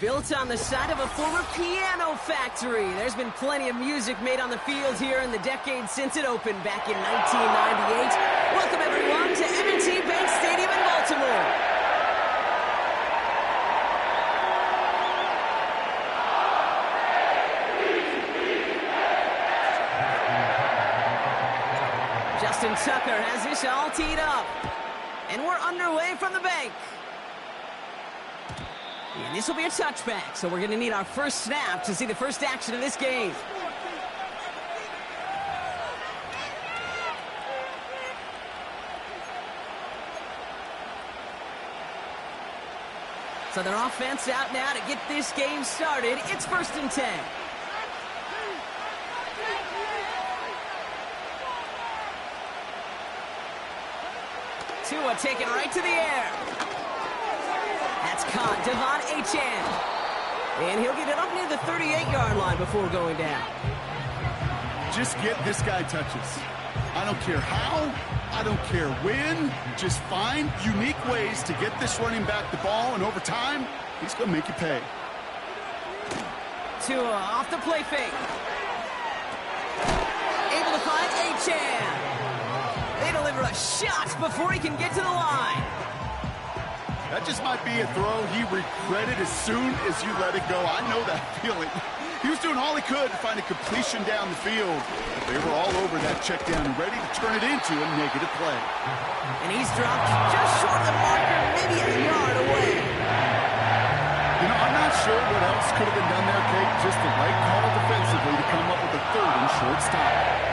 Built on the side of a former piano factory, there's been plenty of music made on the field here in the decade since it opened back in 1998. Welcome, everyone, to M&T Bank Stadium in Baltimore. Justin Tucker has this all teed up. And we're underway from the bank. And this will be a touchback, so we're going to need our first snap to see the first action of this game. So their offense out now to get this game started. It's 1st and 10. Tua taken right to the air. That's caught. Devon Achane. And he'll get it up near the 38-yard line before going down. Just get this guy touches. I don't care how, I don't care when. Just find unique ways to get this running back the ball, and over time, he's going to make you pay. Tua off the play fake. Able to find Achane. They deliver a shot before he can get to the line. That just might be a throw he regretted as soon as you let it go. I know that feeling. He was doing all he could to find a completion down the field. But they were all over that check down, ready to turn it into a negative play. And he's dropped just short of the marker, maybe a yard away. You know, I'm not sure what else could have been done there, Kate. Just the right call defensively to come up with a 3rd and short stop.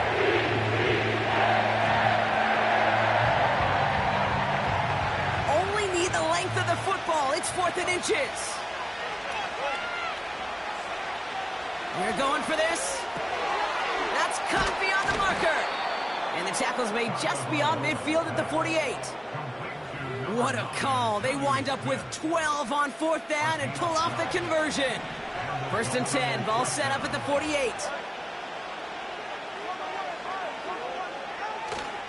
Of the football. It's 4th and inches. They're going for this. That's cut beyond the marker. And the tackle's made just beyond midfield at the 48. What a call. They wind up with 12 on 4th down and pull off the conversion. 1st and 10. Ball set up at the 48.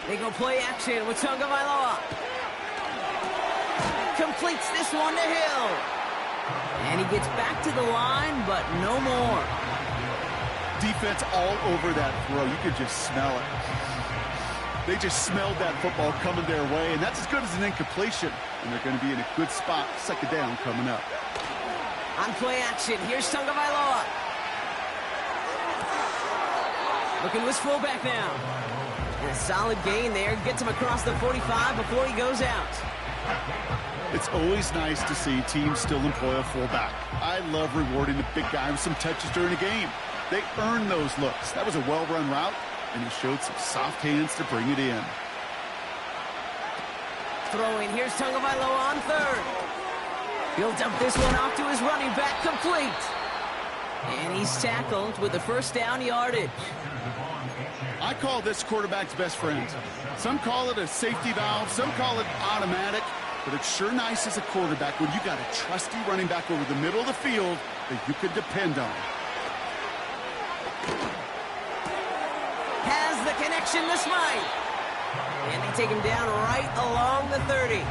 They go play action with Tagovailoa. Completes this one to Hill. And he gets back to the line, but no more. Defense all over that throw. You could just smell it. They just smelled that football coming their way, and that's as good as an incompletion. And they're going to be in a good spot. 2nd down coming up. On play action, here's Tagovailoa. Looking to his fullback now. And a solid gain there. Gets him across the 45 before he goes out. It's always nice to see teams still employ a fullback. I love rewarding the big guy with some touches during a game. They earn those looks. That was a well-run route, and he showed some soft hands to bring it in. Throwing, here's Tagovailoa on 3rd. He'll dump this one off to his running back, complete. And he's tackled with the 1st down yardage. I call this quarterback's best friend. Some call it a safety valve, some call it automatic. But it's sure nice as a quarterback when you got a trusty running back over the middle of the field that you could depend on. Has the connection to Smythe. And they take him down right along the 30.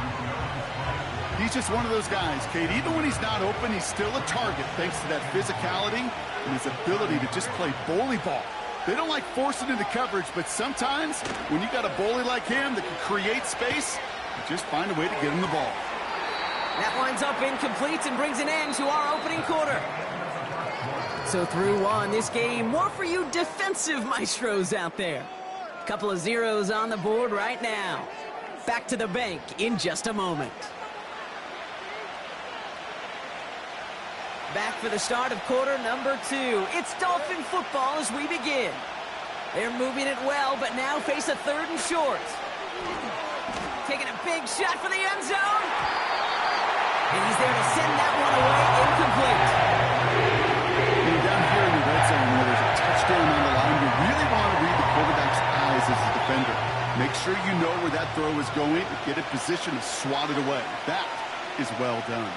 He's just one of those guys, Kate. Even when he's not open, he's still a target thanks to that physicality and his ability to just play bully ball. They don't like forcing into coverage, but sometimes when you got a bully like him that can create space, just find a way to get him the ball. That winds up incomplete and brings an end to our opening quarter. So through one, this game, more for you defensive maestros out there. Couple of zeros on the board right now. Back to the bank in just a moment. Back for the start of quarter number 2. It's Dolphin football as we begin. They're moving it well, but now face a 3rd and short. Taking a big shot for the end zone. And he's there to send that one away incomplete. Down here in the red zone where there's a touchdown on the line, you really want to read the quarterback's eyes as a defender. Make sure you know where that throw is going and get in position to swat it away. That is well done.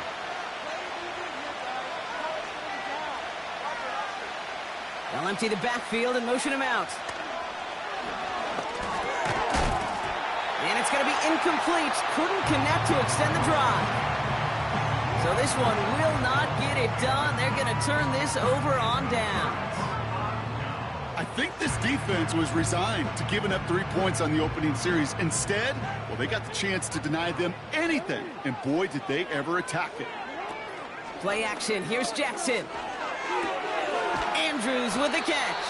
They'll empty the backfield and motion him out. And it's going to be incomplete. Couldn't connect to extend the drive. So So this one will not get it done. They're going to turn this over on downs. I think this defense was resigned to giving up 3 points on the opening series. Instead, well, they got the chance to deny them anything, and boy, did they ever attack it. Play action. Here's Jackson. Andrews with the catch.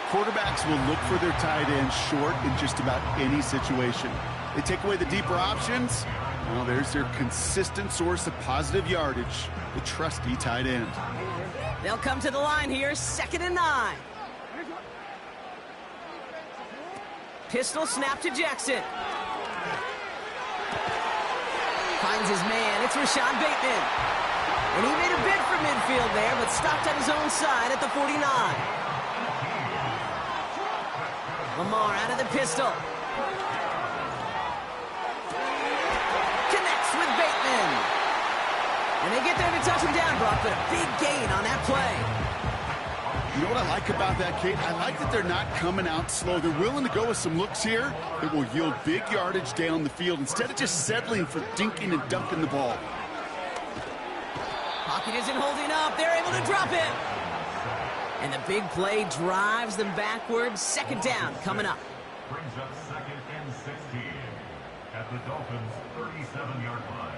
Quarterbacks will look for their tight end short in just about any situation. They take away the deeper options. Well, there's their consistent source of positive yardage, the trusty tight end. They'll come to the line here, 2nd and 9. Pistol snap to Jackson. Finds his man. It's Rashad Bateman. And he made a bid for midfield there, but stopped on his own side at the 49. Lamar out of the pistol. Connects with Bateman. And they get there to touch him down, Brock, but a big gain on that play. You know what I like about that, Kate? I like that they're not coming out slow. They're willing to go with some looks here that will yield big yardage down the field instead of just settling for dinking and dunking the ball. Pocket isn't holding up. They're able to drop it. And the big play drives them backwards. 2nd down coming up. Brings up 2nd and 16 at the Dolphins' 37-yard line.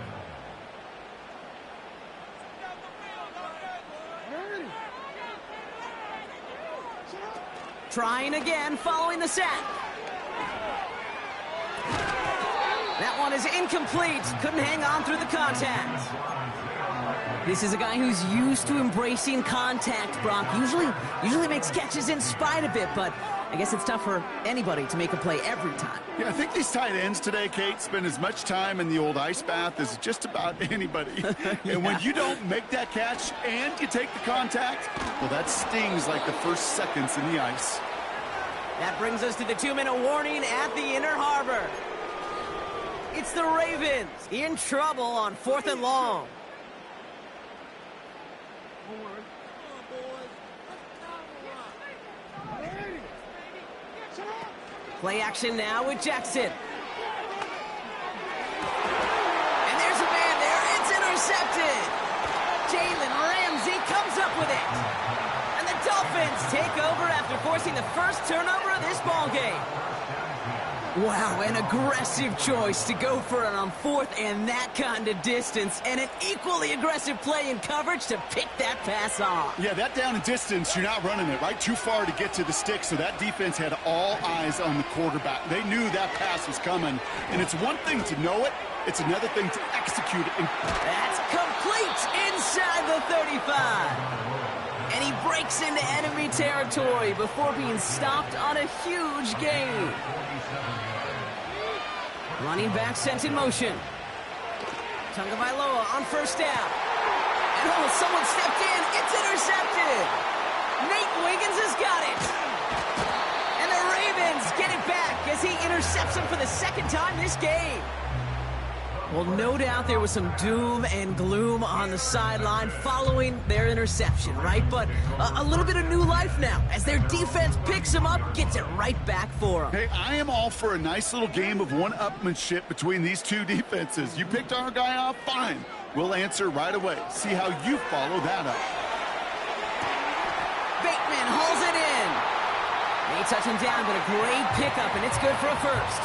Trying again, following the sack. That one is incomplete. Couldn't hang on through the contact. This is a guy who's used to embracing contact, Brock. Usually makes catches in spite of it, but I guess it's tough for anybody to make a play every time. Yeah, I think these tight ends today, Kate, spend as much time in the old ice bath as just about anybody. Yeah. And when you don't make that catch and you take the contact, well, that stings like the first seconds in the ice. That brings us to the 2-minute warning at the Inner Harbor. It's the Ravens in trouble on 4th and long. Play action now with Jackson. And there's a man there. It's intercepted. Jalen Ramsey comes up with it. And the Dolphins take over after forcing the first turnover of this ballgame. Wow, an aggressive choice to go for it on 4th and that kind of distance, and an equally aggressive play in coverage to pick that pass off. Yeah, that down and distance, you're not running it, right? Too far to get to the stick, so that defense had all eyes on the quarterback. They knew that pass was coming, and it's one thing to know it, it's another thing to execute it. That's complete inside the 35. And he breaks into enemy territory before being stopped on a huge gain. Running back sent in motion. Tagovailoa on 1st down. And someone stepped in. It's intercepted. Nate Wiggins has got it. And the Ravens get it back as he intercepts him for the 2nd time this game. Well, no doubt there was some doom and gloom on the sideline following their interception, right? But a little bit of new life now as their defense picks them up, gets it right back for them. Hey, I am all for a nice little game of one-upmanship between these two defenses. You picked our guy off, fine. We'll answer right away. See how you follow that up. Bateman hauls it in. They touch him down, but a great pickup, and it's good for a first.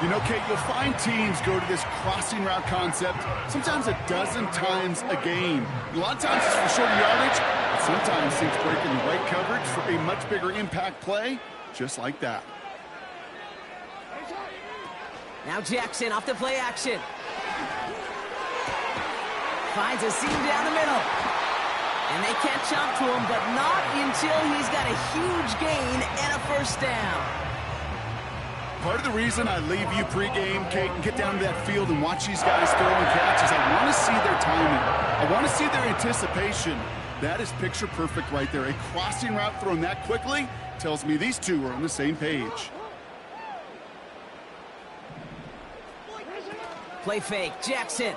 You know, Kate, you'll find teams go to this crossing route concept sometimes a dozen times a game. A lot of times it's for shorter yardage, but sometimes things break in the right coverage for a much bigger impact play, just like that. Now Jackson off the play action. Finds a seam down the middle. And they catch up to him, but not until he's got a huge gain and a 1st down. Part of the reason I leave you pregame, Kate, and get down to that field and watch these guys throw and catch is I want to see their timing. I want to see their anticipation. That is picture perfect right there. A crossing route thrown that quickly tells me these two are on the same page. Play fake, Jackson.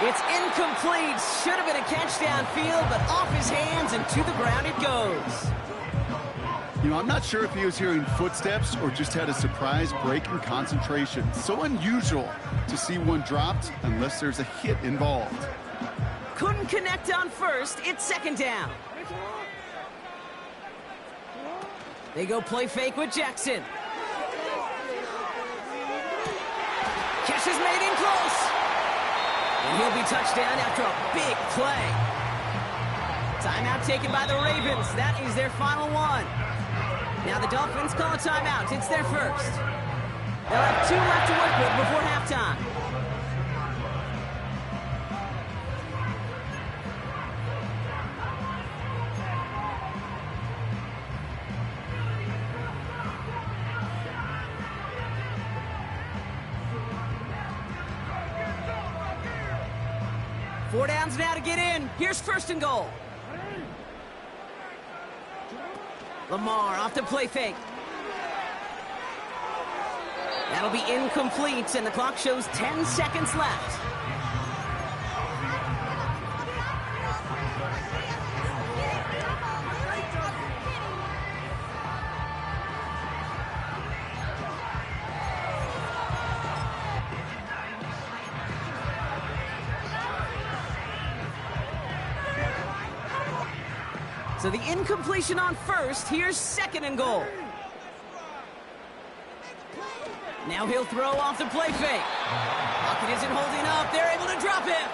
It's incomplete. Should have been a catch downfield, but off his hands and to the ground it goes. You know, I'm not sure if he was hearing footsteps or just had a surprise break in concentration. So unusual to see one dropped unless there's a hit involved. Couldn't connect on first. It's second down. They go play fake with Jackson. Catch is made in close. And he'll be touchdown after a big play. Timeout taken by the Ravens. That is their final one. Now the Dolphins call a timeout. It's their first. They'll have 2 left to work with before halftime. Four downs now to get in. Here's first and goal. Lamar off the play fake. That'll be incomplete, and the clock shows 10 seconds left. So the incompletion on first. Here's second and goal. Now he'll throw off the play fake. Lockett isn't holding up. They're able to drop him.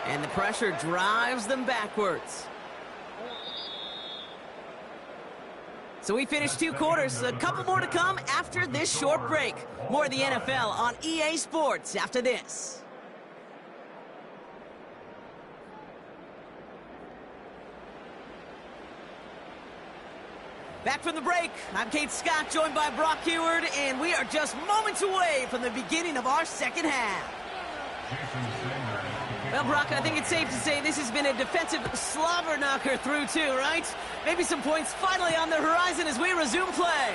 And the pressure drives them backwards. So we finished 2 quarters. A couple more to come after this short break. More of the NFL on EA Sports after this. Back from the break, I'm Kate Scott, joined by Brock Huard, and we are just moments away from the beginning of our second half. Well, Brock, I think it's safe to say this has been a defensive slobber knocker through 2, right? Maybe some points finally on the horizon as we resume play.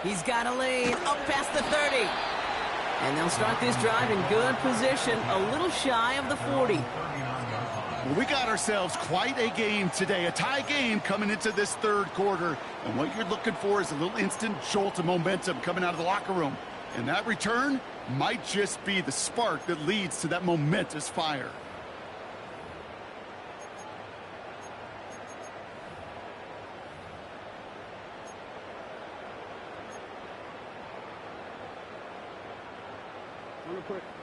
He's got a lane up past the 30. And they'll start this drive in good position, a little shy of the 40. Well, we got ourselves quite a game today, a tie game coming into this third quarter. And what you're looking for is a little instant jolt of momentum coming out of the locker room. And that return might just be the spark that leads to that momentous fire.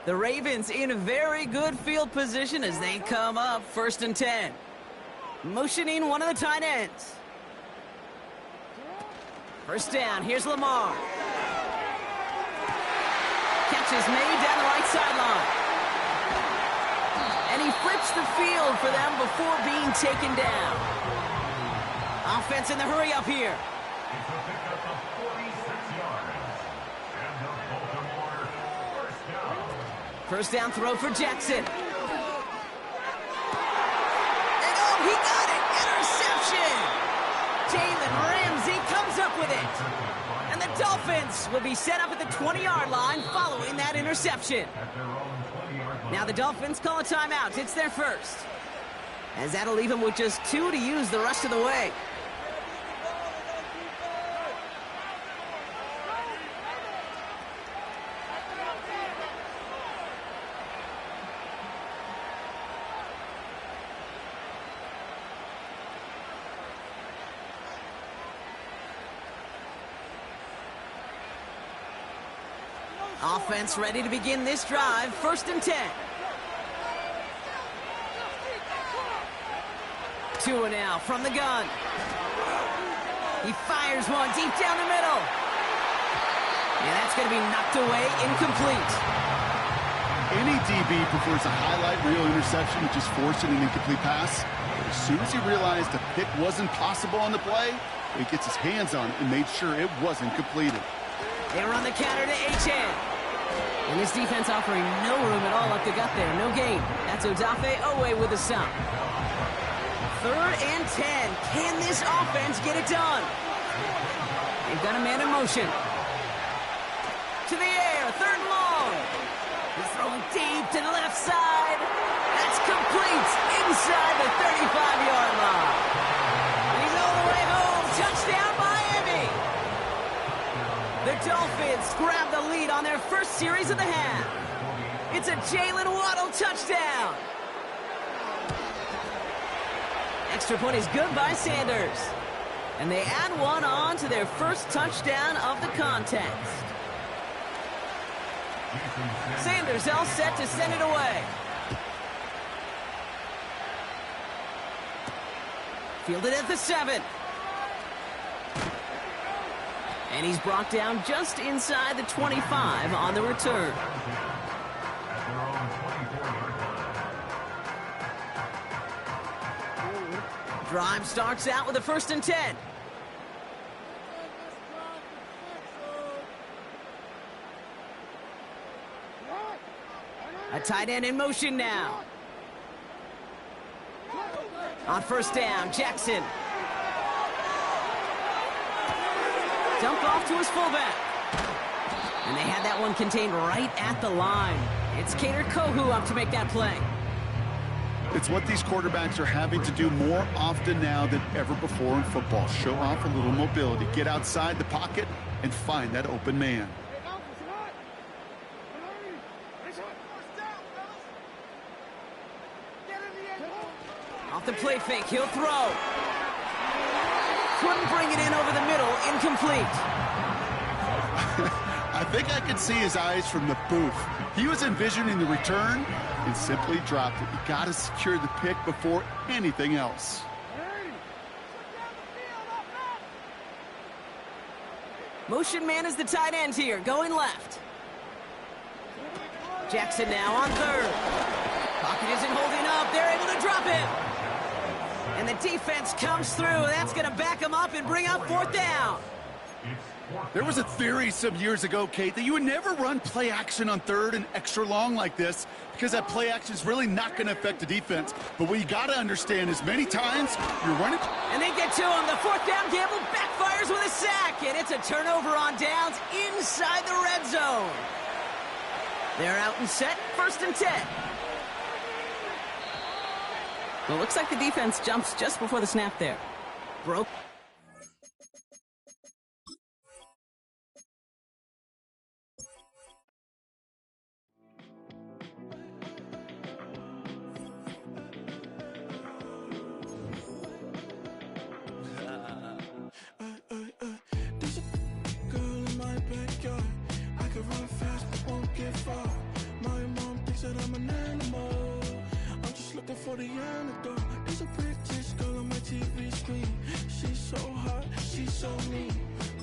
The Ravens in a very good field position as they come up first and 10. Motioning one of the tight ends. First down, here's Lamar. Catch is made down the right sideline. And he flips the field for them before being taken down. Offense in the hurry up here. It's a pickup of 46 yards. And the Baltimore first down. First down throw for Jackson. And oh, he got it! Interception! Jalen Ramsey comes up with it. And the Dolphins will be set up at the 20-yard line following that interception. At their own 20-yard line. Now the Dolphins call a timeout. It's their first. As that'll leave them with just 2 to use the rest of the way. Offense ready to begin this drive. First and 10. Tua now from the gun. He fires one deep down the middle. And that's going to be knocked away, incomplete. Any DB prefers a highlight reel interception to just forcing an incomplete pass. But as soon as he realized a pick wasn't possible on the play, he gets his hands on it and made sure it wasn't completed. They run the counter to Achane. And this defense offering no room at all up the gut there. No gain. That's Odafe Oweh with a stop. Third and 10. Can this offense get it done? They've got a man in motion. To the air. Third and long. He's throwing deep to the left side. That's complete inside the 35-yard line. on their first series of the half. It's a Jalen Waddle touchdown. Extra point is good by Sanders. And they add one on to their first touchdown of the contest. Sanders all set to send it away. Fielded at the 7. And he's brought down just inside the 25 on the return. Drive starts out with a 1st and 10. A tight end in motion now. On 1st down, Jackson. Dump off to his fullback. And they had that one contained right at the line. It's Kader Kohou up to make that play. It's what these quarterbacks are having to do more often now than ever before in football. Show off a little mobility. Get outside the pocket and find that open man. Off the play fake, he'll throw. Couldn't bring it in over the middle, incomplete. I think I could see his eyes from the booth. He was envisioning the return and simply dropped it. You got to secure the pick before anything else. Motion man is the tight end here, going left. Jackson now on 3rd. Pocket isn't holding up. They're able to drop him. And the defense comes through. That's going to back him up and bring up 4th down. There was a theory some years ago, Kate, that you would never run play action on 3rd and extra long like this because that play action is really not going to affect the defense. But what you got to understand is many times you're running. And they get to him. The 4th down gamble backfires with a sack. And it's a turnover on downs inside the red zone. They're out and set. 1st and 10. Well, looks like the defense jumps just before the snap there. Broke. There's a girl in my backyard. I could run fast, but won't get far. My mom thinks that I'm an animal. I'm just looking for the antidote. There's a British girl on my TV screen. She's so hot, she's so mean.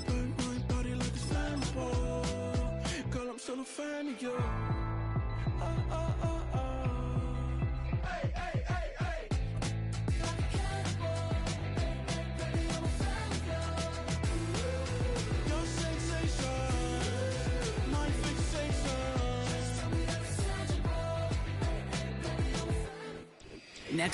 Burn my body like a flammable. Girl, I'm still a fan of you. Hey, hey, hey, hey. Like a cannibal. Baby, I'm a fan of you. Your sensation, my fixation. Next.